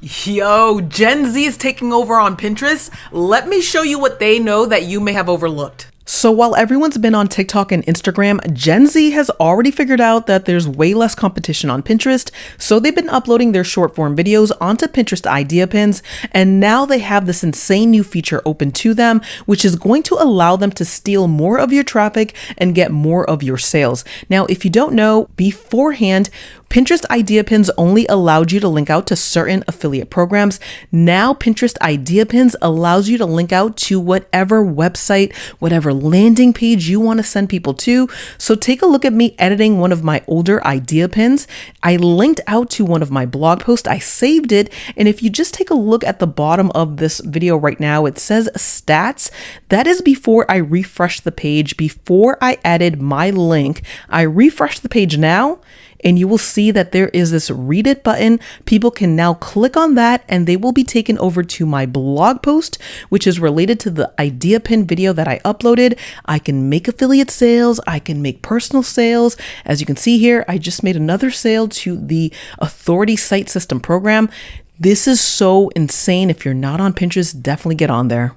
Yo, Gen Z is taking over on Pinterest. Let me show you what they know that you may have overlooked. So while everyone's been on TikTok and Instagram, Gen Z has already figured out that there's way less competition on Pinterest, so they've been uploading their short form videos onto Pinterest idea pins, and now they have this insane new feature open to them, which is going to allow them to steal more of your traffic and get more of your sales. Now, if you don't know, beforehand, Pinterest idea pins only allowed you to link out to certain affiliate programs. Now Pinterest idea pins allows you to link out to whatever website, whatever landing page you want to send people to. So take a look at me editing one of my older idea pins. I linked out to one of my blog posts. I saved it. And if you just take a look at the bottom of this video right now, it says stats. That is before I refreshed the page, before I added my link. I refreshed the page now, and you will see that there is this read it button. People can now click on that and they will be taken over to my blog post, which is related to the idea pin video that I uploaded. I can make affiliate sales. I can make personal sales. As you can see here, I just made another sale to the Authority Site System program. This is so insane. If you're not on Pinterest, definitely get on there.